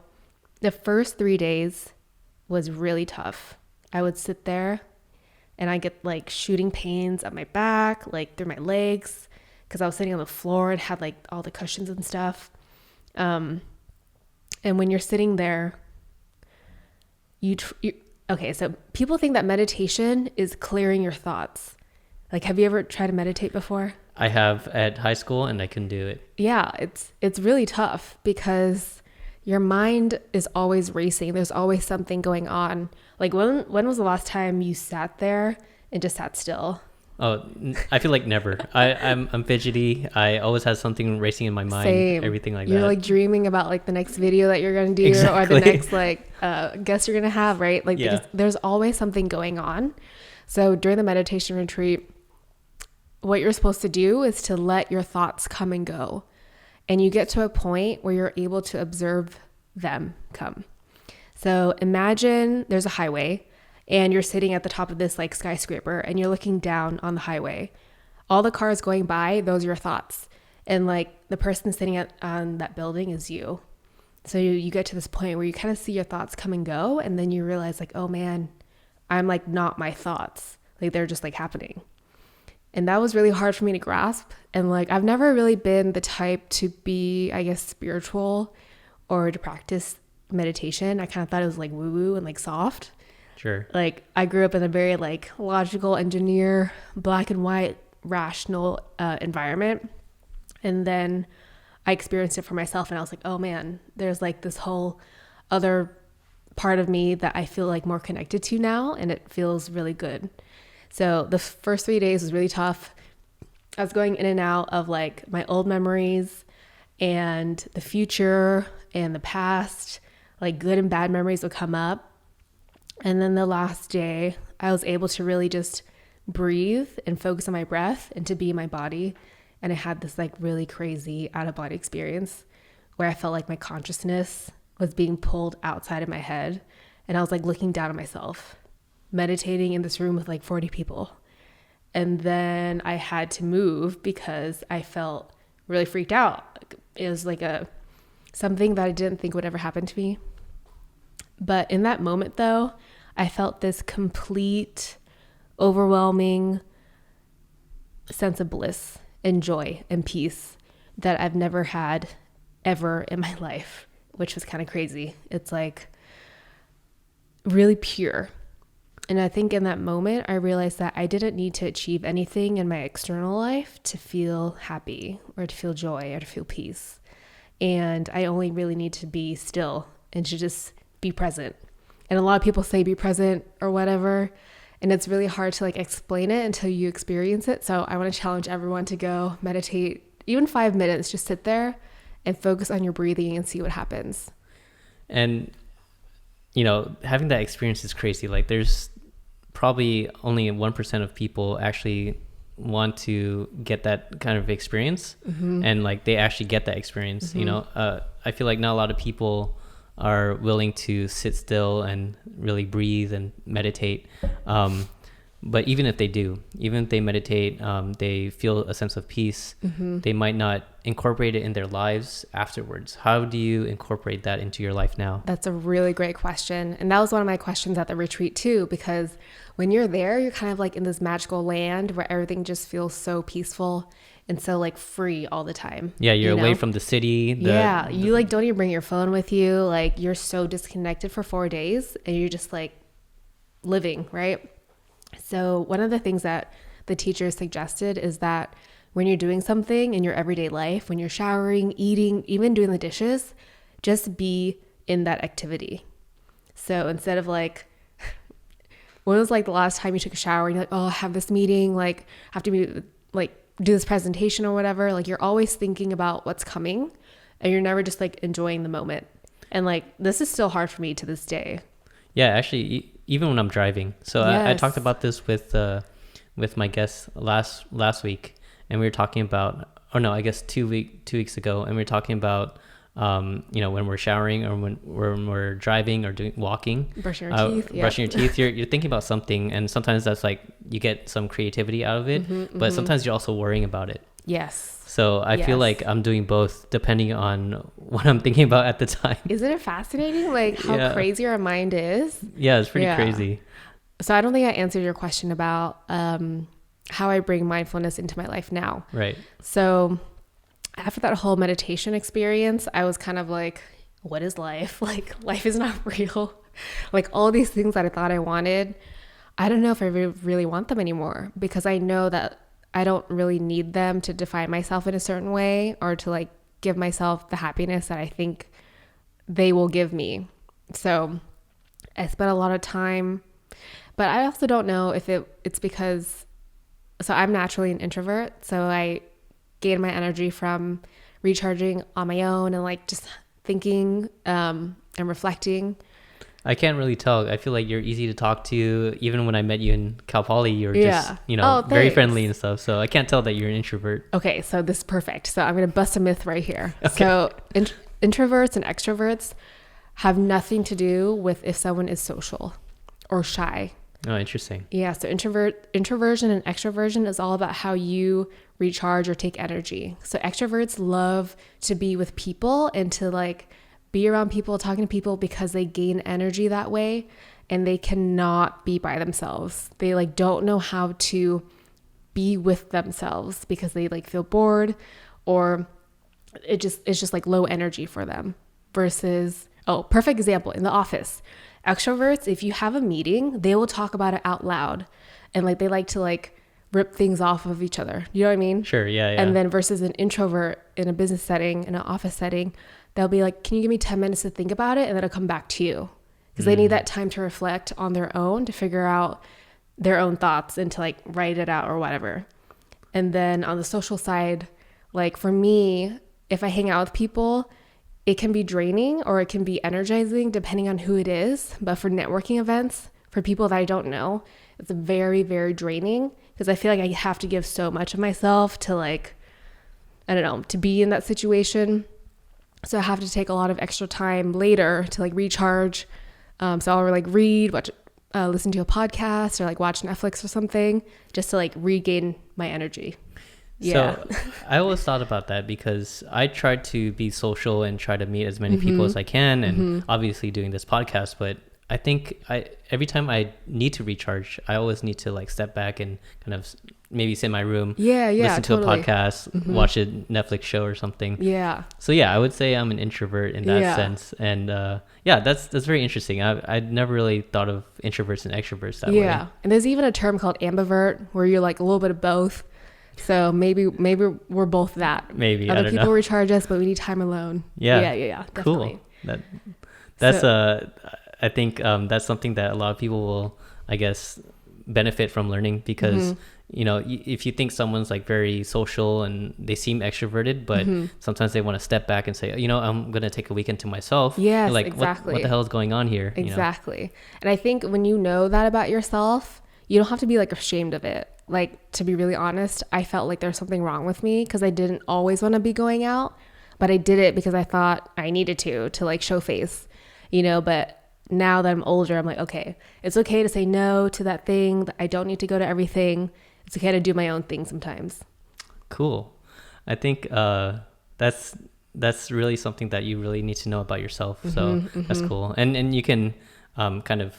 the first 3 days was really tough. I would sit there and I get like shooting pains at my back, like through my legs, because I was sitting on the floor and had like all the cushions and stuff. And when you're sitting there, okay, so people think that meditation is clearing your thoughts. Like, have you ever tried to meditate before? I have at high school, and I couldn't do it. Yeah, it's really tough because your mind is always racing. There's always something going on. Like, when was the last time you sat there and just sat still? Oh, I feel like never. I'm fidgety. I always have something racing in my mind. Same. Everything like you're that. You're like dreaming about like the next video that you're going to do, exactly. Or the next like guest you're going to have, right? Like, there's always something going on. So during the meditation retreat, what you're supposed to do is to let your thoughts come and go. And you get to a point where you're able to observe them come. So imagine there's a highway and you're sitting at the top of this like skyscraper and you're looking down on the highway. All the cars going by, those are your thoughts. And like the person sitting on that building is you. So you get to this point where you kind of see your thoughts come and go. And then you realize like, oh man, I'm like not my thoughts. Like they're just like happening. And that was really hard for me to grasp. And like, I've never really been the type to be, I guess, spiritual or to practice meditation. I kind of thought it was like woo-woo and like soft. Sure. Like I grew up in a very like logical engineer, black and white, rational environment. And then I experienced it for myself and I was like, oh man, there's like this whole other part of me that I feel like more connected to now, and it feels really good. So the first 3 days was really tough. I was going in and out of like my old memories and the future and the past, like good and bad memories would come up. And then the last day, I was able to really just breathe and focus on my breath and to be in my body. And I had this like really crazy out of body experience where I felt like my consciousness was being pulled outside of my head. And I was like looking down at myself, meditating in this room with like 40 people. And then I had to move because I felt really freaked out. It was like something that I didn't think would ever happen to me. But in that moment though, I felt this complete, overwhelming sense of bliss and joy and peace that I've never had ever in my life, which was kind of crazy. It's like really pure. And I think in that moment, I realized that I didn't need to achieve anything in my external life to feel happy or to feel joy or to feel peace. And I only really need to be still and to just be present. And a lot of people say be present or whatever. And it's really hard to like explain it until you experience it. So I want to challenge everyone to go meditate, even 5 minutes, just sit there and focus on your breathing and see what happens. And, you know, having that experience is crazy. Like there's probably only 1% of people actually want to get that kind of experience. Mm-hmm. And like they actually get that experience. Mm-hmm. You know, I feel like not a lot of people are willing to sit still and really breathe and meditate. But even if they meditate, they feel a sense of peace. Mm-hmm. They might not incorporate it in their lives afterwards. How do you incorporate that into your life now? That's a really great question. And that was one of my questions at the retreat too, because when you're there, you're kind of like in this magical land where everything just feels so peaceful and so like free all the time. Yeah, you're away from the city. You like don't even bring your phone with you. Like you're so disconnected for 4 days and you're just like living, right? So one of the things that the teacher suggested is that when you're doing something in your everyday life, when you're showering, eating, even doing the dishes, just be in that activity. So instead of like, when was like the last time you took a shower and you're like, oh, I have this meeting, like have to be like do this presentation or whatever, like you're always thinking about what's coming and you're never just like enjoying the moment. And like, this is still hard for me to this day. Yeah, actually, even when I'm driving. So yes. I talked about this with my guest last week, and we were talking about, or no, I guess 2 weeks ago, and we were talking about, you know, when we're showering or when we're driving or walking, brushing your teeth, brushing your teeth, you're thinking about something, and sometimes that's like you get some creativity out of it, mm-hmm, but sometimes you're also worrying about it. Yes. So I feel like I'm doing both depending on what I'm thinking about at the time. Isn't it fascinating? Like how crazy our mind is? Yeah, it's pretty crazy. So I don't think I answered your question about how I bring mindfulness into my life now. Right. So after that whole meditation experience, I was kind of like, what is life? Like life is not real. Like all these things that I thought I wanted, I don't know if I really want them anymore, because I know that I don't really need them to define myself in a certain way or to like give myself the happiness that I think they will give me. So I spent a lot of time, but I also don't know if it's because, so I'm naturally an introvert. So I gain my energy from recharging on my own and like just thinking and reflecting. I can't really tell. I feel like you're easy to talk to. Even when I met you in Cal Poly, you were just, you know, very friendly and stuff. So I can't tell that you're an introvert. Okay, so this is perfect. So I'm going to bust a myth right here. Okay. So introverts and extroverts have nothing to do with if someone is social or shy. Oh, interesting. Yeah, so introversion and extroversion is all about how you recharge or take energy. So extroverts love to be with people and to like be around people, talking to people, because they gain energy that way and they cannot be by themselves. They like don't know how to be with themselves because they like feel bored, or it's just like low energy for them. Versus, perfect example, in the office, Extroverts, if you have a meeting, they will talk about it out loud, and like they like to like rip things off of each other. You know what I mean? Sure. Yeah. Yeah. And then versus an introvert in a business setting, in an office setting, they'll be like, can you give me 10 minutes to think about it? And then it'll come back to you, because they need that time to reflect on their own, to figure out their own thoughts and to like write it out or whatever. And then on the social side, like for me, if I hang out with people, it can be draining or it can be energizing depending on who it is. But for networking events, for people that I don't know, it's very, very draining, because I feel like I have to give so much of myself to like, I don't know, to be in that situation. So I have to take a lot of extra time later to like recharge. So I'll like read, watch, listen to a podcast, or like watch Netflix or something, just to like regain my energy. Yeah. So I always thought about that, because I try to be social and try to meet as many people as I can, and obviously doing this podcast, but I think every time I need to recharge, I always need to like step back and kind of maybe sit in my room, listen to a podcast, watch a Netflix show or something. Yeah. So yeah, I would say I'm an introvert in that sense, and yeah, that's very interesting. I'd never really thought of introverts and extroverts that way. Yeah, and there's even a term called ambivert, where you're like a little bit of both. So maybe we're both that. Maybe other I don't people know. recharge us, but we need time alone. Yeah. Yeah. Definitely. Cool. That's I think that's something that a lot of people will, I guess, benefit from learning, because you know, if you think someone's like very social and they seem extroverted, but sometimes they want to step back and say, you know, I'm gonna take a weekend to myself. Yes, like exactly. what the hell is going on here? Exactly. You know? And I think when you know that about yourself, you don't have to be like ashamed of it. Like, to be really honest, I felt like there's something wrong with me, because I didn't always want to be going out, but I did it because I thought I needed to like show face, you know. But now that I'm older, I'm like, okay, it's okay to say no to that thing. I don't need to go to everything. It's okay to do my own thing sometimes. Cool. I think that's really something that you really need to know about yourself. So that's cool. And you can kind of,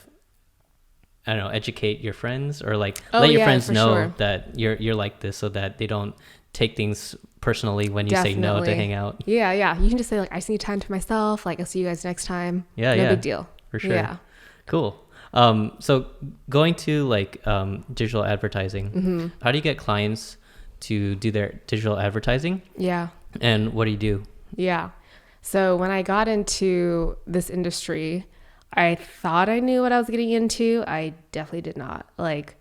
I don't know, educate your friends, or like let your friends know that you're like this, so that they don't take things personally when you say no to hang out. Yeah. You can just say like, I just need time to myself. Like, I'll see you guys next time. No big deal. For sure. Yeah. Cool. So going to like digital advertising, how do you get clients to do their digital advertising? Yeah. And what do you do? Yeah. So when I got into this industry, I thought I knew what I was getting into. I definitely did not. Like,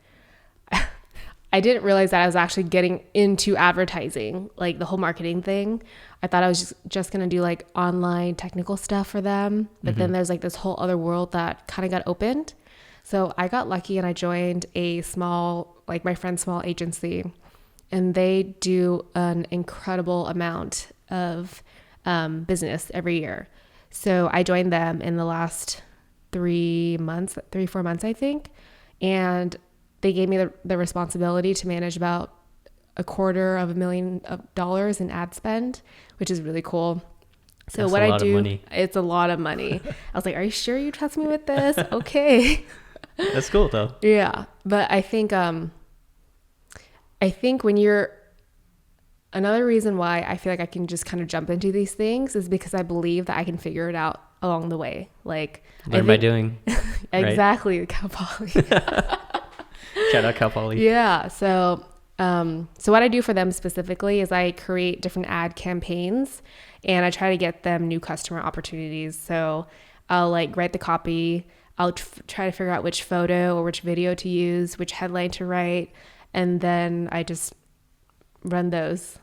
I didn't realize that I was actually getting into advertising, like the whole marketing thing. I thought I was just going to do like online technical stuff for them. But then there's like this whole other world that kind of got opened. So I got lucky and I joined a small, like my friend's small agency, and they do an incredible amount of business every year. So I joined them in the last 4 months, I think. And they gave me the responsibility to manage about $250,000 in ad spend, which is really cool. So that's what I do, it's a lot of money. I was like, are you sure you trust me with this? Okay. That's cool though. Yeah. But I think when you're, another reason why I feel like I can just kind of jump into these things is because I believe that I can figure it out along the way. Like, learn by doing. Exactly. Cal Poly. Shout out Cal Poly. Yeah. So what I do for them specifically is I create different ad campaigns, and I try to get them new customer opportunities. So I'll like write the copy. I'll try to figure out which photo or which video to use, which headline to write. And then I just run those.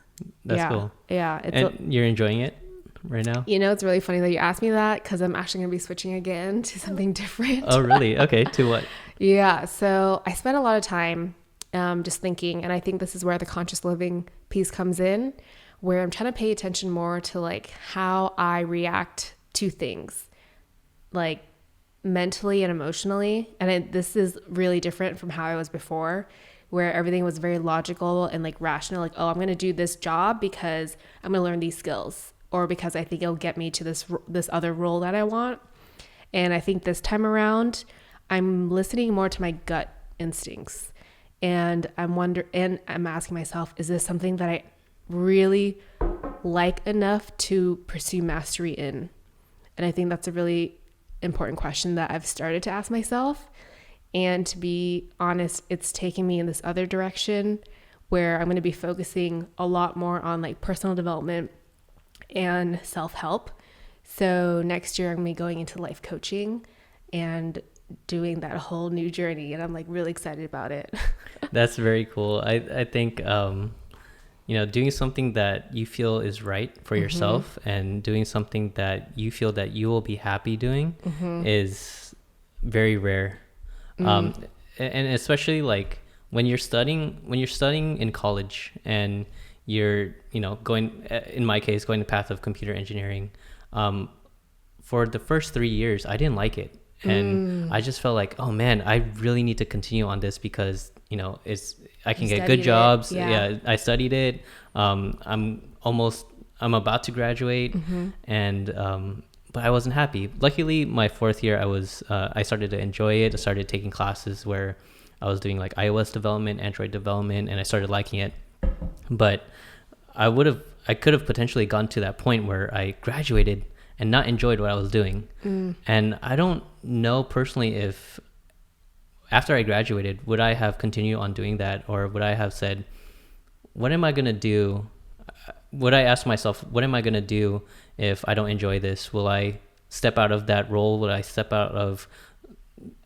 That's cool. Yeah. And you're enjoying it right now? You know, it's really funny that you asked me that, because I'm actually going to be switching again to something different. Oh, really? Okay. To what? Yeah. So I spent a lot of time just thinking, and I think this is where the conscious living piece comes in, where I'm trying to pay attention more to like how I react to things, like mentally and emotionally. And this is really different from how I was before, where everything was very logical and like rational, like, oh, I'm going to do this job because I'm going to learn these skills, or because I think it'll get me to this other role that I want. And I think this time around, I'm listening more to my gut instincts. And I'm asking myself, is this something that I really like enough to pursue mastery in? And I think that's a really important question that I've started to ask myself. And to be honest, it's taking me in this other direction where I'm going to be focusing a lot more on like personal development and self-help. So next year I'm going to be going into life coaching and doing that whole new journey, and I'm like really excited about it. That's very cool. I think doing something that you feel is right for yourself and doing something that you feel that you will be happy doing is very rare. And especially like when you're studying in college and you're going, in my case, going the path of computer engineering, for the first 3 years I didn't like it. And I just felt like, oh man, I really need to continue on this because I can get good jobs. Yeah, I studied it. I'm about to graduate, and but I wasn't happy. Luckily, my 4th year, I started to enjoy it. I started taking classes where I was doing like iOS development, Android development, and I started liking it. But I could have potentially gone to that point where I graduated and not enjoyed what I was doing. And I don't know personally if after I graduated, would I have continued on doing that, or would I have said, what am I going to do? Would I ask myself, what am I going to do if I don't enjoy this? Will I step out of that role? Will I step out of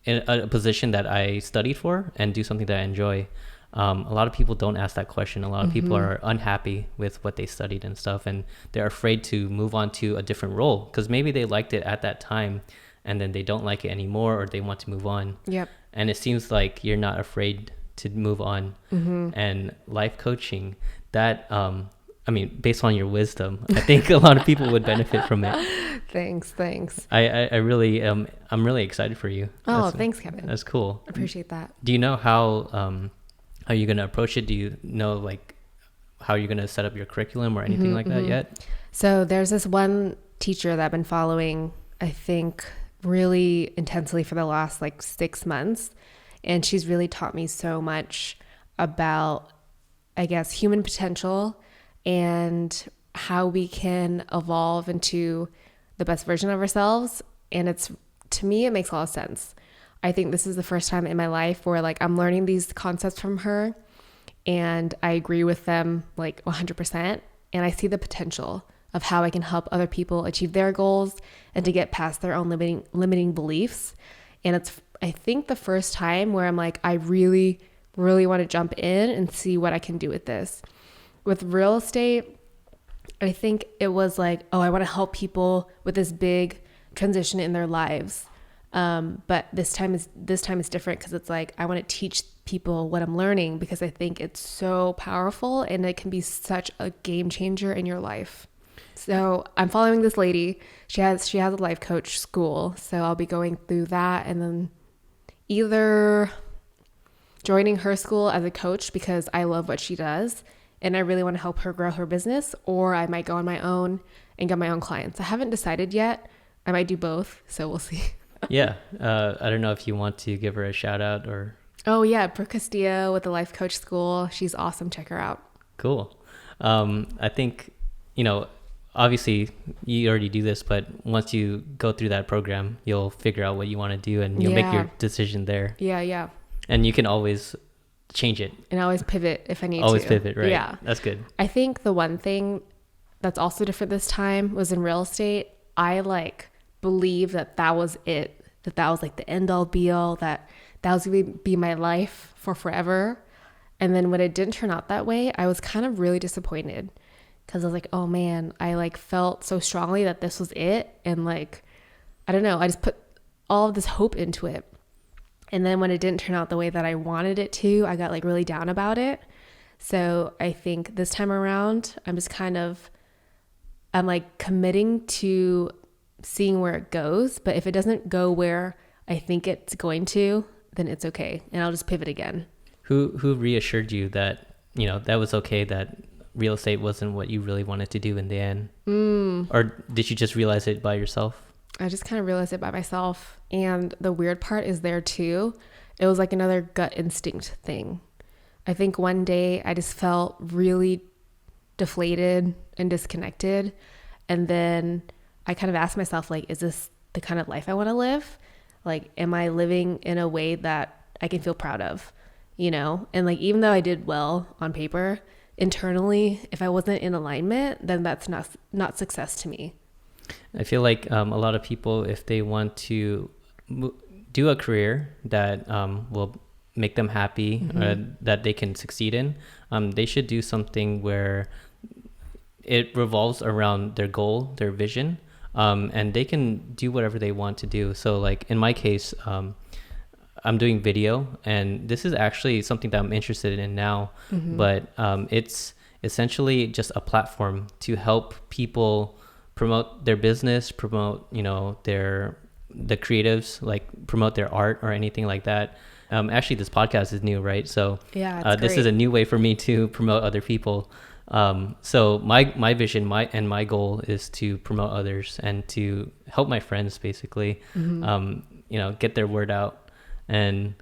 a position that I studied for and do something that I enjoy? A lot of people don't ask that question. A lot of people are unhappy with what they studied and stuff, and they're afraid to move on to a different role because maybe they liked it at that time and then they don't like it anymore, or they want to move on. Yep. And it seems like you're not afraid to move on. And life coaching, that based on your wisdom, I think a lot of people would benefit from it. Thanks. I really I'm really excited for you. Thanks, Kevin. That's cool. Appreciate that. Do you know how you're going to approach it? Do you know like how you're going to set up your curriculum or anything like that yet? So there's this one teacher that I've been following, I think, really intensely for the last like 6 months. And she's really taught me so much about, I guess, human potential and how we can evolve into the best version of ourselves. And to me, it makes a lot of sense. I think this is the first time in my life where like I'm learning these concepts from her and I agree with them like 100%. And I see the potential of how I can help other people achieve their goals and to get past their own limiting beliefs. And it's, I think, the first time where I'm like, I really, really want to jump in and see what I can do with this. With real estate, I think it was like, oh, I want to help people with this big transition in their lives. But this time is different because it's like I want to teach people what I'm learning because I think it's so powerful and it can be such a game changer in your life. So I'm following this lady. She has a life coach school, so I'll be going through that and then either joining her school as a coach because I love what she does and I really want to help her grow her business, or I might go on my own and get my own clients. I haven't decided yet. I might do both, so we'll see. Yeah. I don't know if you want to give her a shout out or... Oh yeah, Brooke Castillo with the Life Coach School. She's awesome. Check her out. Cool. I think, obviously you already do this, but once you go through that program, you'll figure out what you want to do and you'll make your decision there. Yeah. And you can always change it. And always pivot if I need to. Always pivot, right? Yeah. That's good. I think the one thing that's also different this time was in real estate. I believe that was it, that was like the end all be all, that was going to be my life for forever. And then when it didn't turn out that way, I was kind of really disappointed because I was like, oh man, I felt so strongly that this was it. And I don't know, I just put all of this hope into it. And then when it didn't turn out the way that I wanted it to, I got really down about it. So I think this time around, I'm just I'm committing to seeing where it goes. But if it doesn't go where I think it's going to, then it's okay. And I'll just pivot again. Who reassured you that, that was okay, that real estate wasn't what you really wanted to do in the end? Or did you just realize it by yourself? I just kind of realized it by myself. And the weird part is there too. It was like another gut instinct thing. I think one day I just felt really deflated and disconnected. And then I kind of asked myself, is this the kind of life I want to live? Like, am I living in a way that I can feel proud of, you know? And like, even though I did well on paper, internally, if I wasn't in alignment, then that's not success to me. I feel like a lot of people, if they want to do a career that will make them happy, that they can succeed in, they should do something where it revolves around their goal, their vision, and they can do whatever they want to do. So like in my case, I'm doing video, and this is actually something that I'm interested in now, but it's essentially just a platform to help people promote their business, promote, you know, the creatives, like promote their art or anything like that. Actually, this podcast is new, right? So this is a new way for me to promote other people. So my vision, my goal is to promote others and to help my friends, basically, you know, get their word out. And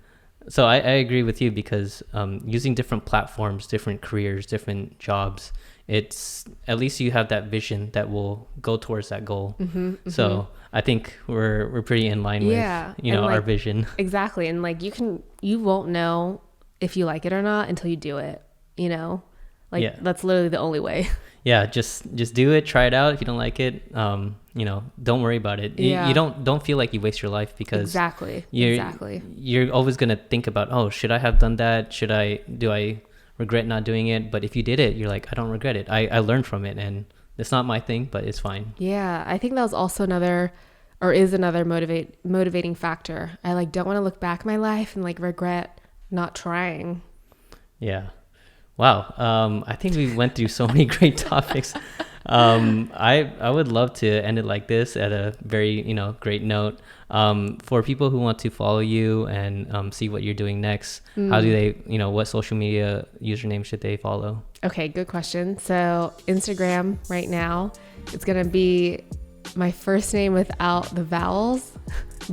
so I agree with you, because using different platforms, different careers, different jobs, it's at least you have that vision that will go towards that goal. So I think we're pretty in line with, you know, like, our vision. Exactly. And like you won't know if you like it or not until you do it, you know? Like that's literally the only way. Yeah, just do it, try it out. If you don't like it, you know, don't worry about it. You don't feel like you waste your life, because you're always gonna think about, oh, should I have done that? Do I regret not doing it? But if you did it, you're like, I don't regret it. I learned from it, and it's not my thing, but it's fine. Yeah, I think that was also another motivating factor. I like don't want to look back my life and like regret not trying. Yeah. Wow. I think we went through so many great topics. I would love to end it like this at a very, you know, great note. For people who want to follow you and see what you're doing next, how do they, you know, what social media username should they follow? Okay, good question. So Instagram right now, it's going to be my first name without the vowels,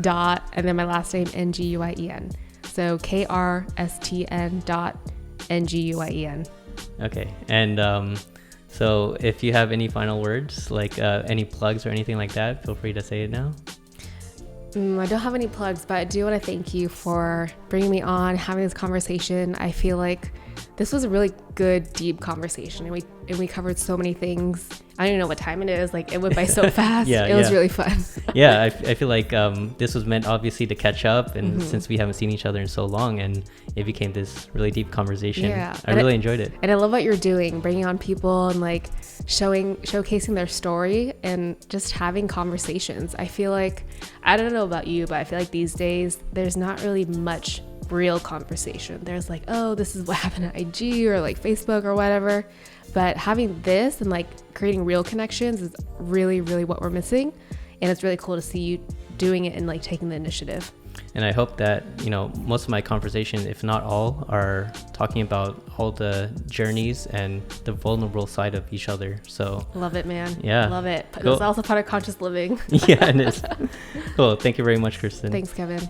dot, and then my last name, Nguyen. So KRSTN.NGUIEN. Okay. And so if you have any final words, like any plugs or anything like that, feel free to say it now. I don't have any plugs, but I do want to thank you for bringing me on, having this conversation. I feel like this was a really good, deep conversation, and we covered so many things. I don't even know what time it is. Like, it went by so fast. It was really fun. I feel like this was meant obviously to catch up, and since we haven't seen each other in so long, and it became this really deep conversation. I really enjoyed it. And I love what you're doing, bringing on people and like showcasing their story and just having conversations. I feel like, I don't know about you, but I feel like these days there's not really much real conversation. There's like, oh, this is what happened at IG or like Facebook or whatever. But having this and like creating real connections is really, really what we're missing. And it's really cool to see you doing it and like taking the initiative. And I hope that, you know, most of my conversation, if not all, are talking about all the journeys and the vulnerable side of each other. So love it, man. Yeah. Love it. Cool. It's also part of conscious living. Yeah, it is. Cool. Thank you very much, Kristen. Thanks, Kevin.